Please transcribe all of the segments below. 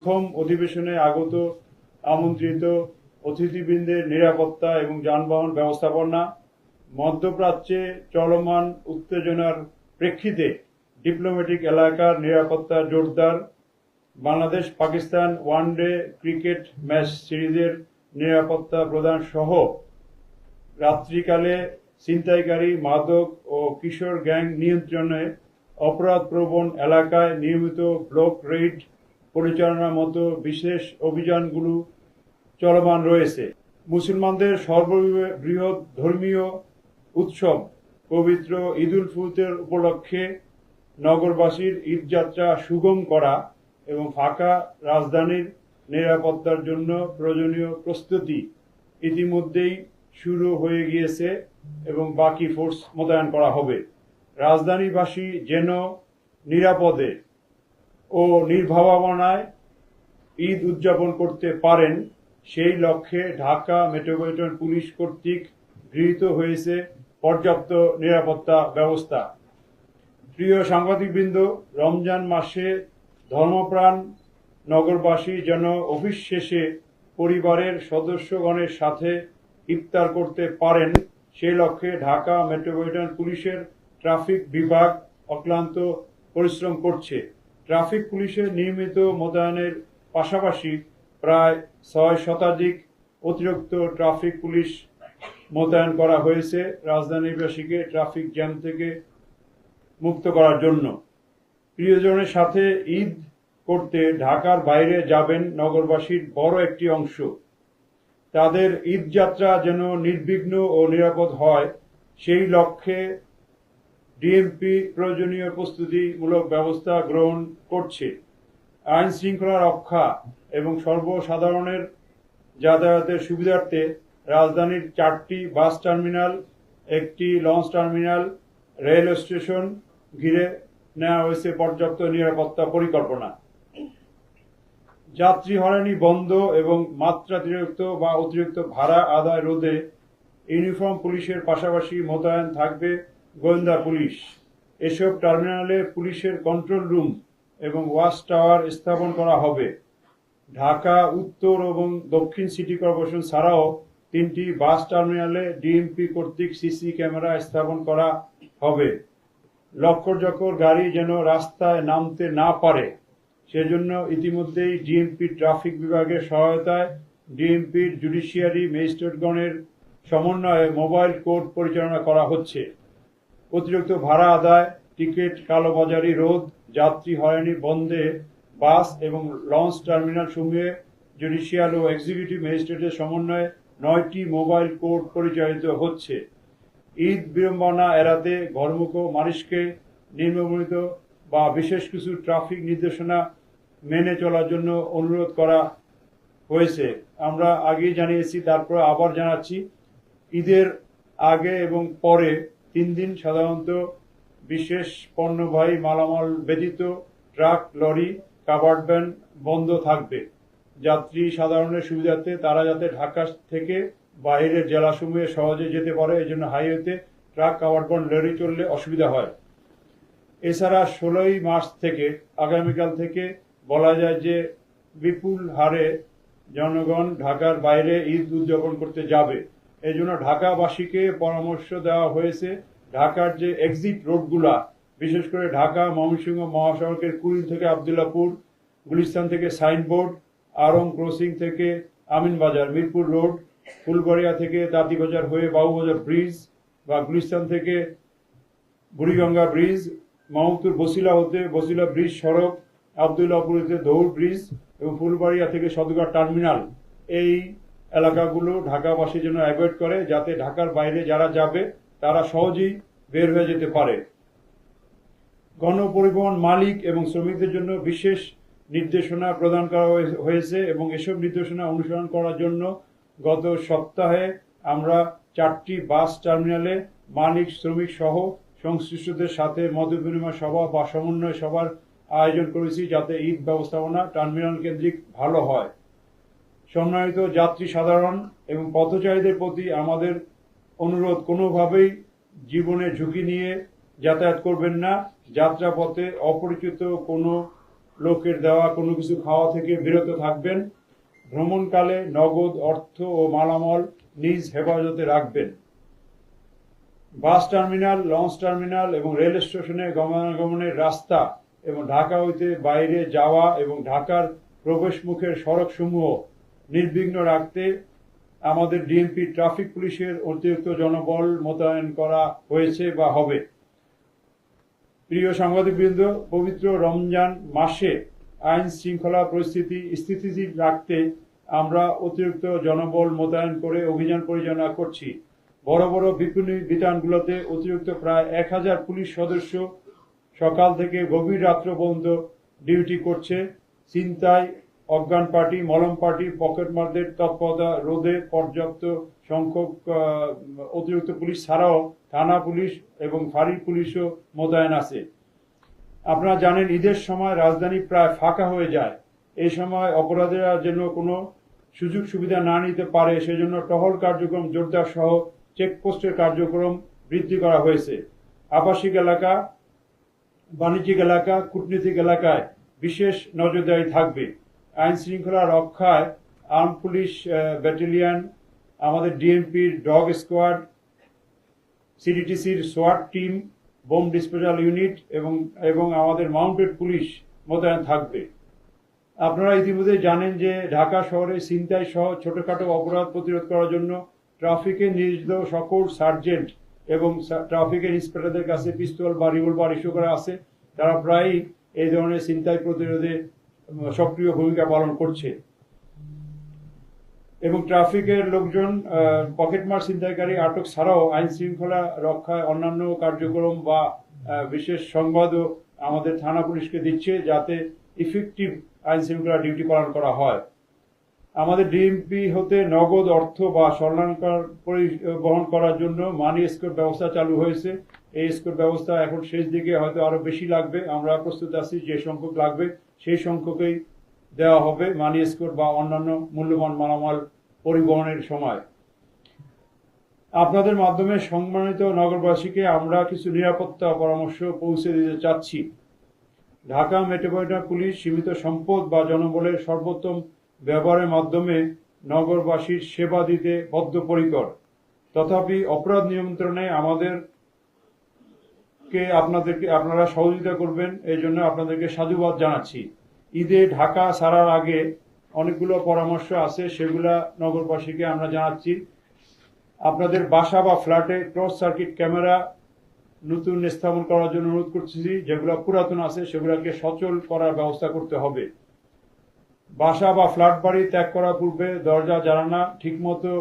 প্রথম অধিবেশনে আগত আমন্ত্রিত অতিথিবৃন্দের নিরাপত্তা এবং যানবাহন ব্যবস্থাপনা, মধ্যপ্রাচ্যে চলমান উত্তেজনার প্রেক্ষিতে ডিপ্লোম্যাটিক এলাকার নিরাপত্তা জোরদার, Bangladesh Pakistan one day cricket match সিরিজের নিরাপত্তা প্রদান সহ রাত্রিকালে ছিনতাইকারী, মাদক ও কিশোর গ্যাং নিয়ন্ত্রণে অপরাধপ্রবণ এলাকায় নিয়মিত ব্লক রেইড পরিচালনার মতো বিশেষ অভিযানগুলো চলমান রয়েছে। মুসলমানদের সর্ববৃহৎ ধর্মীয় উৎসব পবিত্র ঈদ উল ফিতর উপলক্ষে নগরবাসীর ঈদযাত্রা সুগম করা এবং ফাঁকা রাজধানীর নিরাপত্তার জন্য প্রয়োজনীয় প্রস্তুতি ইতিমধ্যেই শুরু হয়ে গিয়েছে এবং বাকি ফোর্স মোতায়েন করা হবে। রাজধানীবাসী যেন নিরাপদে ও নির্ভাবনায় ঈদ উদযাপন করতে পারেন, সেই লক্ষ্যে ঢাকা মেট্রোপলিটন পুলিশ কর্তৃক গৃহীত হয়েছে পর্যাপ্ত নিরাপত্তা ব্যবস্থা। প্রিয় সাংবাদিকবৃন্দ, রমজান মাসে ধর্মপ্রাণ নগরবাসী যেন অফিস শেষে পরিবারের সদস্যগণের সাথে ইফতার করতে পারেন, সেই লক্ষ্যে ঢাকা মেট্রোপলিটন পুলিশের ট্রাফিক বিভাগ অক্লান্ত পরিশ্রম করছে। ট্রাফিক পুলিশের নিয়মিত মোতায়েনের পাশাপাশি প্রায় 6 শতাধিক অতিরিক্ত ট্রাফিক পুলিশ মোতায়েন করা হয়েছে রাজধানীবাসীকে ট্রাফিক জ্যাম থেকে মুক্ত করার জন্য। প্রিয়জনের সাথে ঈদ করতে ঢাকার বাইরে যাবেন নগরবাসীর বড় একটি অংশ। তাদের ঈদযাত্রা যেন নির্বিঘ্ন ও নিরাপদ হয়, সেই লক্ষ্যে ডিএমপি প্রয়োজনীয় প্রস্তুতিমূলক ব্যবস্থা গ্রহণ করছে। আইন শৃঙ্খলা রক্ষা এবং সর্বসাধারণের যাতায়াতের সুবিধার্থে রাজধানীর 4টি বাস টার্মিনাল, একটি লঞ্চ টার্মিনাল, রেল স্টেশন ঘিরে নেওয়া হয়েছে পর্যাপ্ত নিরাপত্তা পরিকল্পনা। যাত্রী হয়রানি বন্ধ এবং মাত্রাতিরিক্ত বা অতিরিক্ত ভাড়া আদায় রোধে ইউনিফর্ম পুলিশের পাশাপাশি মোতায়েন থাকবে গোয়েন্দা পুলিশ। এসব টার্মিনালে পুলিশের কন্ট্রোল রুম এবং ওয়াচ টাওয়ার স্থাপন করা হবে। ঢাকা উত্তর এবং দক্ষিণ সিটি কর্পোরেশন ছাড়াও 3টি বাস টার্মিনালে ডিএমপি কর্তৃক সিসি ক্যামেরা স্থাপন করা হবে। লক্কর গাড়ি যেন রাস্তায় নামতে না পারে, সেজন্য ইতিমধ্যেই ডিএমপি ট্রাফিক বিভাগের সহায়তায় ডিএমপির জুডিশিয়ারি ম্যাজিস্ট্রেটগণের সমন্বয়ে মোবাইল কোর্ট পরিচালনা করা হচ্ছে। অতিরিক্ত ভাড়া আদায়, টিকিট কালোবাজারি রোধ, যাত্রী হয়রানি বন্ধে বাস এবং লঞ্চ টার্মিনাল সমূহে জুডিশিয়াল ও এক্সিকিউটিভ ম্যাজিস্ট্রেটের সমন্বয়ে 9টি মোবাইল কোর্ট পরিচালিত হচ্ছে। ঈদ বিড়ম্বনা এড়াতে ঘরমুখ মানুষকে নিম্নবর্ণিত বা বিশেষ কিছু ট্রাফিক নির্দেশনা মেনে চলার জন্য অনুরোধ করা হয়েছে। আমরা আগেই জানিয়েছি, তারপর আবার জানাচ্ছি, ঈদের আগে এবং পরে 3 দিন সাধারণত বিশেষ পণ্যবাহী মালামাল ব্যতীত ট্রাক, লরি, কাভার্ড ভ্যান বন্ধ থাকবে। যাত্রী সাধারণের সুবিধার্থে তারা যাতে ঢাকা থেকে বাইরের জেলাসমূহে সহজে যেতে পারে, এই জন্য হাইওয়েতে ট্রাক, কাভার্ড ভ্যান, লরি চললে অসুবিধা হয়। এছাড়া 16ই মার্চ থেকে আগামীকাল থেকে বলা যায় যে বিপুল হারে জনগণ ঢাকার বাইরে ঈদ উদযাপন করতে যাবে। এই জন্য ঢাকাবাসীকে পরামর্শ দেওয়া হয়েছে ঢাকার যে এক্সিট রোডগুলা, বিশেষ করে ঢাকা ময়মনসিংহ মহাসড়কের কুড়িল থেকে আবদুল্লাপুর, গুলিস্তান থেকে সাইনবোর্ড, আরং ক্রসিং থেকে আমিনবাজার, মিরপুর রোড, ফুলবাড়িয়া থেকে তাঁতিবাজার হয়ে বাবুবাজার ব্রিজ বা গুলিস্তান থেকে বুড়িগঙ্গা ব্রিজ, মাহমুদপুর বসিলা হতে বসিলা ব্রিজ সড়ক, আবদুল্লাপুর হতে দৌড় ব্রিজ এবং ফুলবাড়িয়া থেকে সদরঘাট টার্মিনাল, এই এলাকাগুলো ঢাকাবাসীর জন্য অ্যাভয়েড করে, যাতে ঢাকার বাইরে যারা যাবে তারা সহজেই বের হয়ে যেতে পারে। গণপরিবহন মালিক এবং শ্রমিকদের জন্য বিশেষ নির্দেশনা প্রদান করা হয়েছে এবং এসব নির্দেশনা অনুসরণ করার জন্য গত সপ্তাহে আমরা 4টি বাস টার্মিনালে মালিক, শ্রমিক সহ সংশ্লিষ্টদের সাথে মত বিনিময় সভা বা সমন্বয় সভার আয়োজন করেছি, যাতে ঈদ ব্যবস্থাপনা টার্মিনাল কেন্দ্রিক ভালো হয়। সম্মানিত যাত্রী সাধারণ এবং পথচারীদের প্রতি আমাদের অনুরোধ, কোনোভাবেই জীবনের ঝুঁকি নিয়ে যাতায়াত করবেন না। যাত্রাপথে অপরিচিত কোনো লোকের দেওয়া কোনো কিছু খাওয়া থেকে বিরত থাকবেন। ভ্রমণকালে নগদ অর্থ ও মালামাল নিজ হেফাজতে রাখবেন। বাস টার্মিনাল, লঞ্চ টার্মিনাল এবং রেল স্টেশনে গমনাগমনের রাস্তা এবং ঢাকা হইতে বাইরে যাওয়া এবং ঢাকার প্রবেশমুখের সড়কসমূহ নির্বিঘ্ন রাখতে আমাদের ডিএমপি ট্রাফিক পুলিশের অতিরিক্ত জনবল মোতায়েন করা হয়েছে বা হবে। প্রিয় সাংবাদিকবৃন্দ, পবিত্র রমজান মাসে আইন শৃঙ্খলা পরিস্থিতি স্থিতিশীল রাখতে আমরা অতিরিক্ত জনবল মোতায়েন করে অভিযান পরিচালনা করছি। বড় বড় বিপণী বিতানগুলোতে অতিরিক্ত প্রায় 1000 পুলিশ সদস্য সকাল থেকে গভীর রাত্র পর্যন্ত ডিউটি করছে। ছিনতাই, অজ্ঞান পার্টি, মলম পার্টি, পকেটমারদের তৎপরতা রোধে পর্যাপ্ত সংখ্যক অতিরিক্ত পুলিশ ছাড়াও থানা পুলিশ এবং ফাঁড়ি পুলিশও মোতায়েন আছে। আপনারা জানেন, ঈদের সময় রাজধানী প্রায় ফাঁকা হয়ে যায়। এই সময় অপরাধীরা যেন কোনো সুযোগ সুবিধা না নিতে পারে সেজন্য টহল কার্যক্রম জোরদার সহ চেকপোস্টের কার্যক্রম বৃদ্ধি করা হয়েছে। আবাসিক এলাকা, বাণিজ্যিক এলাকা, কূটনীতিক এলাকায় বিশেষ নজরদারি থাকবে। আইন শৃঙ্খলা রক্ষায় আর্ম পুলিশ ব্যাটালিয়ন, আমাদের ডিএমপির ডগ স্কোয়াড, সিডিটিসির সোয়াট টিম, বোম ডিসপোজাল ইউনিট এবং আমাদের মাউন্টেড পুলিশ মোতায়েন থাকবে। আপনারা ইতিমধ্যে জানেন যে ঢাকা শহরে ছিনতাই সহ ছোটখাটো অপরাধ প্রতিরোধ করার জন্য ট্রাফিকের নিয়োজিত সকল সার্জেন্ট এবং ট্রাফিকের ইন্সপেক্টরদের কাছে পিস্তল বা রিভলভার ইস্যু করা আছে। তারা প্রায়ই এই ধরনের ছিনতাই প্রতিরোধে সক্রিয় ভূমিকা পালন করছে এবং ট্রাফিকের লোকজন পকেটমার ছিনতাইকারী আটক ছাড়াও আইন শৃঙ্খলা রক্ষায় অন্যান্য কার্যক্রম বা বিশেষ সংবাদও আমাদের থানা পুলিশকে দিচ্ছে, যাতে ইফেক্টিভ আইন শৃঙ্খলা ডিউটি পালন করা হয়। আমাদের ডিএমপি হতে নগদ অর্থ বা স্বর্ণালংকার পরিবহন করার জন্য মানি এসকর্ট ব্যবস্থা চালু হয়েছে। এই এসকর্ট ব্যবস্থা এখন শেষ দিকে হয়তো আরো বেশি লাগবে। আমরা প্রস্তুত আছি, যে সংখ্যক লাগবে সেই সংখ্যকেই দেওয়া হবে মানি এসকর্ট বা অন্যান্য মূল্যবান মালামাল পরিবহনের সময়। আপনাদের মাধ্যমে সম্মানিত নগরবাসীকে আমরা কিছু নিরাপত্তা পরামর্শ পৌঁছে দিতে চাচ্ছি। ঢাকা মেট্রোপলিটন পুলিশ সীমিত সম্পদ বা জনবলের সর্বোত্তম ব্যবহারের মাধ্যমে নগরবাসীর সেবা দিতে বদ্ধপরিকর। তথাপি অপরাধ নিয়ন্ত্রণে আপনারা সহযোগিতা করবেন, এই জন্য আপনাদেরকে সাধুবাদ জানাচ্ছি। ঈদে ঢাকা ছাড়ার আগে অনেকগুলো পরামর্শ আছে, সেগুলা নগরবাসীকে আমরা জানাচ্ছি। আপনাদের বাসা বা ফ্ল্যাটে ক্রস সার্কিট ক্যামেরা নতুন স্থাপন করার জন্য অনুরোধ করছি। যেগুলো পুরাতন আছে সেগুলোকে সচল করার ব্যবস্থা করতে হবে। বাসা বা ফ্ল্যাট বাড়ি ত্যাগ করার পূর্বে দরজা জানালা ঠিকমতো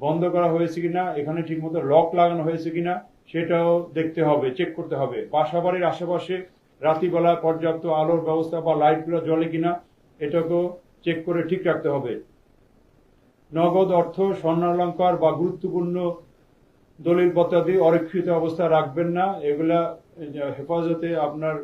বন্ধ করা হয়েছে কিনা, এখানে ঠিকমতো লক লাগানো হয়েছে কিনা সেটাও দেখতে হবে, চেক করতে হবে। বাসা বাড়ির আশেপাশে রাত্রিবেলা পর্যাপ্ত আলোর ব্যবস্থা বা লাইটগুলো জ্বলে কিনা এটাকেও চেক করে ঠিক রাখতে হবে। নগদ অর্থ, স্বর্ণালংকার বা গুরুত্বপূর্ণ দলিল পত্রাদি অরক্ষিত অবস্থা রাখবেন না। এগুলা হেফাজতে আপনার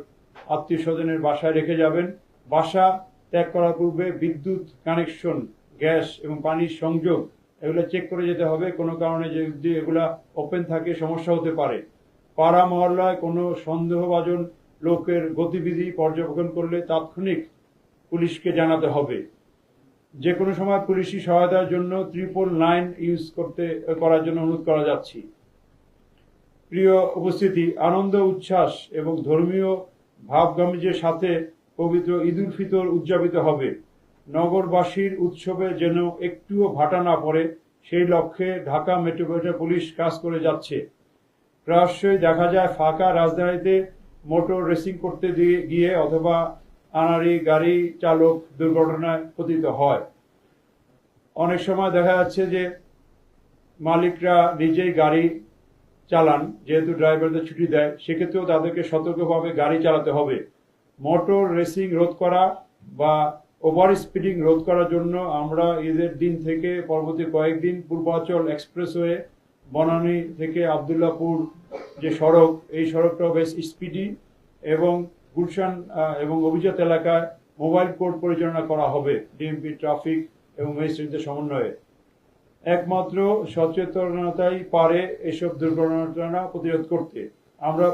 আত্মীয় স্বজনের বাসায় রেখে যাবেন। বাসা ত্যাগ করার পূর্বে বিদ্যুৎ কানেকশন, গ্যাস এবং পানির সংযোগ এগুলো চেক করে যেতে হবে। কোনো কারণে যদি এগুলা ওপেন থাকে সমস্যা হতে পারে। পাড়া মহল্লায় কোনো সন্দেহভাজন লোকের গতিবিধি পর্যবেক্ষণ করলে তাৎক্ষণিক পুলিশকে জানাতে হবে। যে কোনো সময় পুলিশি সহায়তার জন্য 999 ইউজ করার জন্য অনুরোধ করা যাচ্ছে। প্রিয় উপস্থিতি, আনন্দ উচ্ছ্বাস এবং ধর্মীয় ভাবগাম্ভীর্যের সাথে পবিত্র ঈদ উল ফিতর উদযাপিত হবে। নগরবাসীর উৎসবে যেন একটুও ভাটা না পড়ে সেই লক্ষ্যে ঢাকা মেট্রোপলিটন পুলিশ কাজ করে যাচ্ছে। প্রায়শই দেখা যায় ফাঁকা রাজধানীতে মোটর রেসিং করতে গিয়ে অথবা আনাড়ি গাড়ি চালক দুর্ঘটনায় পতিত হয়। অনেক সময় দেখা যাচ্ছে যে মালিকরা নিজেই গাড়ি চালান, যেহেতু ড্রাইভারদের ছুটি দেয়, সেক্ষেত্রেও তাদেরকে সতর্কভাবে গাড়ি চালাতে হবে। মোটর রেসিং রোধ করা বা ওভার স্পিডিং রোধ করার জন্য আমরা ঈদের দিন থেকে পরবর্তী কয়েকদিন পূর্বাচল এক্সপ্রেসওয়ে, বনানী থেকে আবদুল্লাপুর যে সড়ক, এই সড়কটাও বেশ স্পিডি এবং গুলশান এবং অভিজাত এলাকায় মোবাইল কোর্ট পরিচালনা করা হবে ডিএমপি ট্রাফিক এবং ম্যাজিস্ট্রেটদের সমন্বয়ে। একমাত্র সচেতনতাই পারে এসব দুর্ঘটনা প্রতিরোধ করতে। আমরা